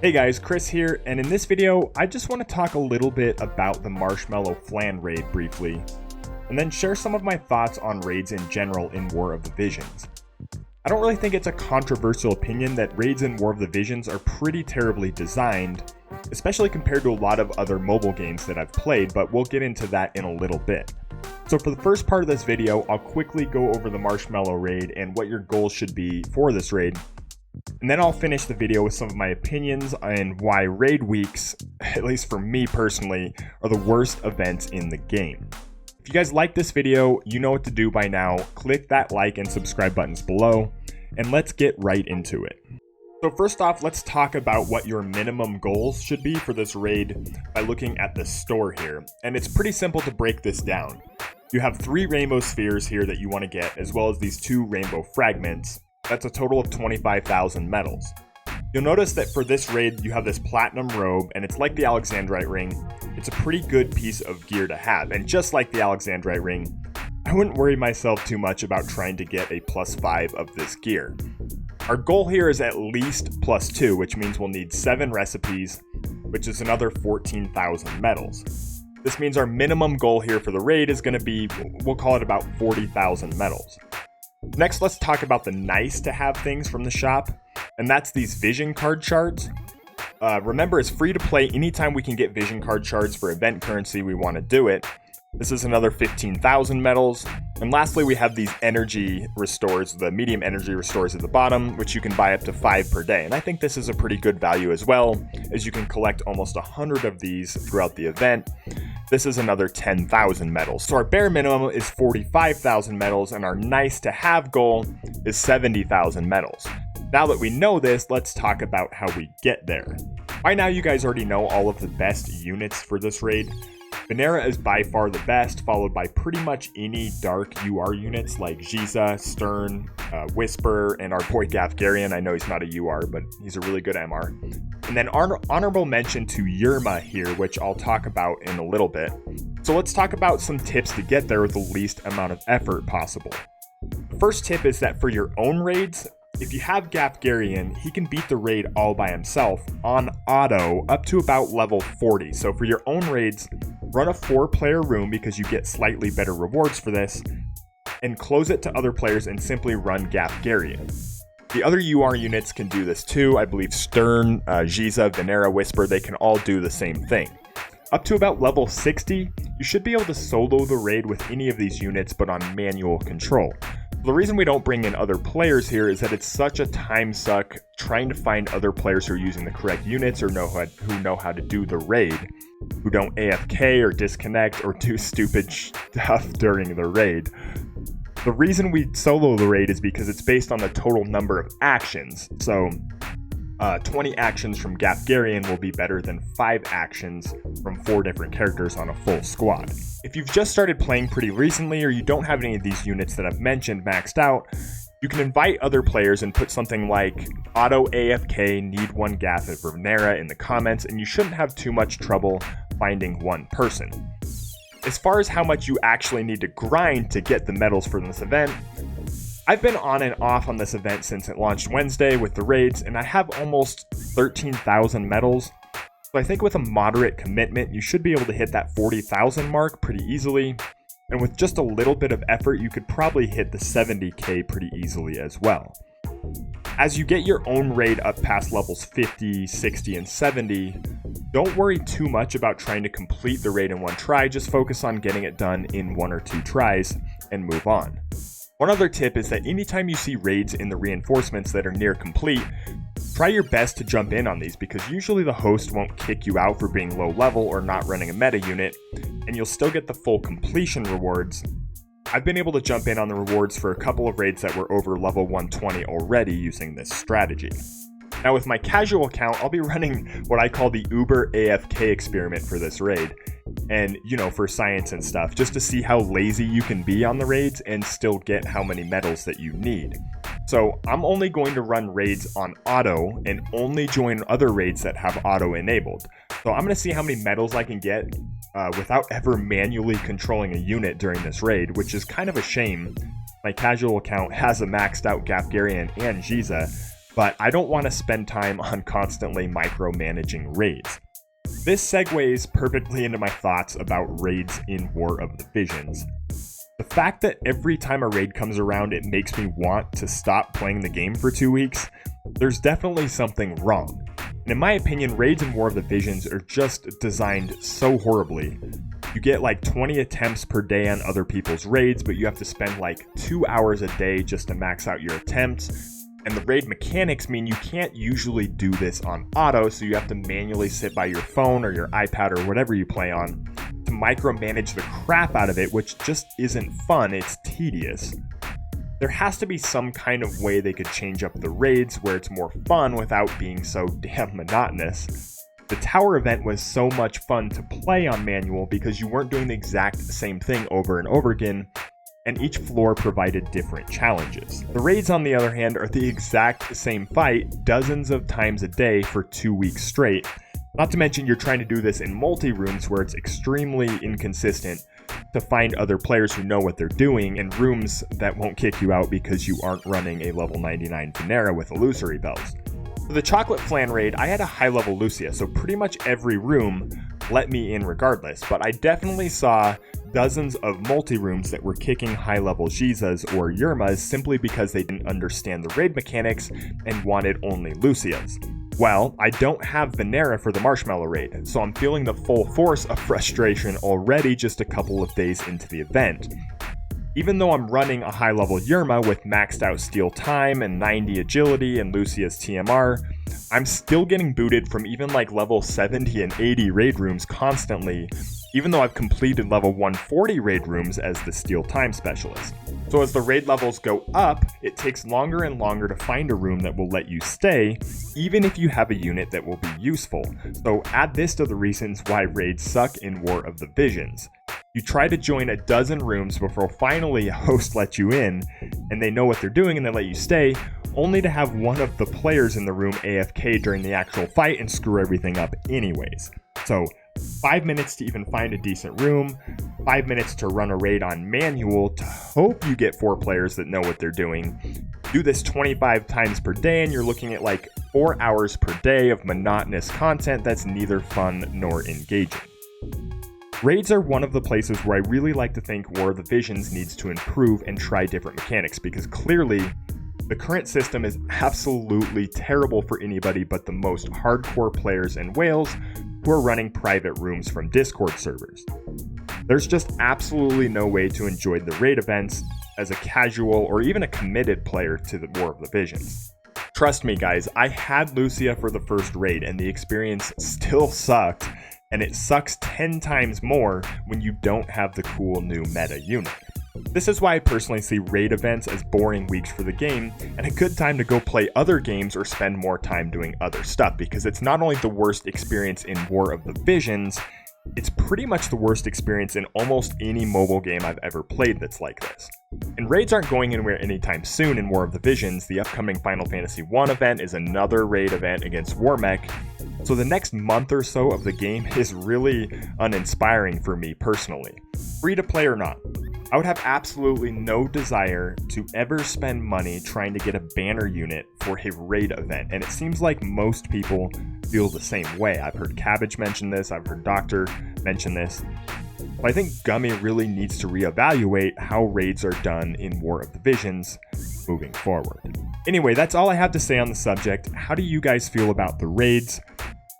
Hey guys, Chris here, and in this video, I just want to talk a little bit about the Marshmallow Flan Raid briefly, and then share some of my thoughts on raids in general in War of the Visions. I don't really think it's a controversial opinion that raids in War of the Visions are pretty terribly designed, especially compared to a lot of other mobile games that I've played, but we'll get into that in a little bit. So for the first part of this video, I'll quickly go over the Marshmallow Raid and what your goals should be for this raid. And then I'll finish the video with some of my opinions on why raid weeks, at least for me personally, are the worst events in the game. If you guys like this video, you know what to do by now. Click that like and subscribe buttons below, and let's get right into it. So first off, let's talk about what your minimum goals should be for this raid by looking at the store here. And it's pretty simple to break this down. You have 3 rainbow spheres here that you want to get, as well as these 2 rainbow fragments. That's a total of 25,000 medals. You'll notice that for this raid, you have this platinum robe, and it's like the Alexandrite ring. It's a pretty good piece of gear to have, and just like the Alexandrite ring, I wouldn't worry myself too much about trying to get a +5 of this gear. Our goal here is at least +2, which means we'll need 7 recipes, which is another 14,000 medals. This means our minimum goal here for the raid is going to be, we'll call it about 40,000 medals. Next, let's talk about the nice to have things from the shop, and that's these vision card shards. Remember, it's free to play anytime we can get vision card shards for event currency, we want to do it. This is another 15,000 medals. And lastly, we have these energy restores, the medium energy restores at the bottom, which you can buy up to 5 per day. And I think this is a pretty good value as well, as you can collect almost 100 of these throughout the event. This is another 10,000 medals. So our bare minimum is 45,000 medals, and our nice to have goal is 70,000 medals. Now that we know this, let's talk about how we get there. By now, you guys already know all of the best units for this raid. Venera is by far the best, followed by pretty much any dark UR units like Giza, Stern, Whisper, and our boy Gafgarian. I know he's not a UR, but he's a really good MR. And then honorable mention to Yerma here, which I'll talk about in a little bit. So let's talk about some tips to get there with the least amount of effort possible. The first tip is that for your own raids, if you have Gafgarian, he can beat the raid all by himself on auto up to about level 40. So for your own raids, run a 4-player room because you get slightly better rewards for this, and close it to other players and simply run Gafgarian. The other UR units can do this too. I believe Stern, Giza, Venera, Whisper, they can all do the same thing. Up to about level 60, you should be able to solo the raid with any of these units, but on manual control. The reason we don't bring in other players here is that it's such a time suck trying to find other players who are using the correct units or who know how to do the raid, who don't AFK or disconnect or do stupid stuff during the raid. The reason we solo the raid is because it's based on the total number of actions. So 20 actions from Gafgarian will be better than 5 actions from 4 different characters on a full squad. If you've just started playing pretty recently or you don't have any of these units that I've mentioned maxed out, you can invite other players and put something like auto AFK need 1 Gaf for Venera in the comments, and you shouldn't have too much trouble finding one person. As far as how much you actually need to grind to get the medals for this event, I've been on and off on this event since it launched Wednesday with the raids, and I have almost 13,000 medals. So I think with a moderate commitment, you should be able to hit that 40,000 mark pretty easily. And with just a little bit of effort, you could probably hit the 70k pretty easily as well. As you get your own raid up past levels 50, 60, and 70, don't worry too much about trying to complete the raid in one try, just focus on getting it done in 1 or 2 tries and move on. One other tip is that anytime you see raids in the reinforcements that are near complete, try your best to jump in on these because usually the host won't kick you out for being low level or not running a meta unit, and you'll still get the full completion rewards. I've been able to jump in on the rewards for a couple of raids that were over level 120 already using this strategy. Now with my casual account, I'll be running what I call the Uber AFK experiment for this raid. And, for science and stuff, just to see how lazy you can be on the raids and still get how many medals that you need. So I'm only going to run raids on auto and only join other raids that have auto enabled. So I'm going to see how many medals I can get without ever manually controlling a unit during this raid, which is kind of a shame. My casual account has a maxed out Gafgarian and Giza, but I don't want to spend time on constantly micromanaging raids. This segues perfectly into my thoughts about raids in War of the Visions. The fact that every time a raid comes around it makes me want to stop playing the game for 2 weeks, there's definitely something wrong. And in my opinion, raids in War of the Visions are just designed so horribly. You get like 20 attempts per day on other people's raids, but you have to spend like 2 hours a day just to max out your attempts. And the raid mechanics mean you can't usually do this on auto, so you have to manually sit by your phone or your iPad or whatever you play on to micromanage the crap out of it, which just isn't fun, it's tedious. There has to be some kind of way they could change up the raids where it's more fun without being so damn monotonous. The tower event was so much fun to play on manual because you weren't doing the exact same thing over and over again, and each floor provided different challenges. The raids, on the other hand, are the exact same fight dozens of times a day for 2 weeks straight. Not to mention you're trying to do this in multi-rooms where it's extremely inconsistent to find other players who know what they're doing, and rooms that won't kick you out because you aren't running a level 99 Venera with illusory bells. For the Chocolate Flan Raid, I had a high level Lucia, so pretty much every room let me in regardless, but I definitely saw dozens of multi-rooms that were kicking high-level Jizas or Yermas simply because they didn't understand the raid mechanics and wanted only Lucias. Well, I don't have Venera for the Marshmallow Raid, so I'm feeling the full force of frustration already just a couple of days into the event. Even though I'm running a high-level Yerma with maxed out steal time and 90 agility and Lucia's TMR, I'm still getting booted from even like level 70 and 80 raid rooms constantly, even though I've completed level 140 raid rooms as the steal time specialist. So as the raid levels go up, it takes longer and longer to find a room that will let you stay, even if you have a unit that will be useful. So add this to the reasons why raids suck in War of the Visions. You try to join a dozen rooms before finally a host lets you in, and they know what they're doing and they let you stay, only to have one of the players in the room AFK during the actual fight and screw everything up anyways. So 5 minutes to even find a decent room, 5 minutes to run a raid on manual to hope you get 4 players that know what they're doing. Do this 25 times per day and you're looking at like 4 hours per day of monotonous content that's neither fun nor engaging. Raids are one of the places where I really like to think War of the Visions needs to improve and try different mechanics, because clearly the current system is absolutely terrible for anybody but the most hardcore players and whales who are running private rooms from Discord servers. There's just absolutely no way to enjoy the raid events as a casual or even a committed player to the War of the Visions. Trust me guys, I had Lucia for the first raid and the experience still sucked, and it sucks 10 times more when you don't have the cool new meta unit. This is why I personally see raid events as boring weeks for the game and a good time to go play other games or spend more time doing other stuff, because it's not only the worst experience in War of the Visions, it's pretty much the worst experience in almost any mobile game I've ever played that's like this. And raids aren't going anywhere anytime soon in War of the Visions. The upcoming Final Fantasy I event is another raid event against Warmech, so the next month or so of the game is really uninspiring for me personally. Free to play or not, I would have absolutely no desire to ever spend money trying to get a banner unit for a raid event, and it seems like most people feel the same way. I've heard Cabbage mention this, I've heard Doctor mention this. But I think Gummy really needs to reevaluate how raids are done in War of the Visions moving forward. Anyway, that's all I have to say on the subject. How do you guys feel about the raids?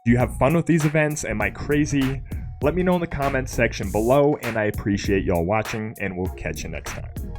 Do you have fun with these events? Am I crazy? Let me know in the comments section below, and I appreciate y'all watching, and we'll catch you next time.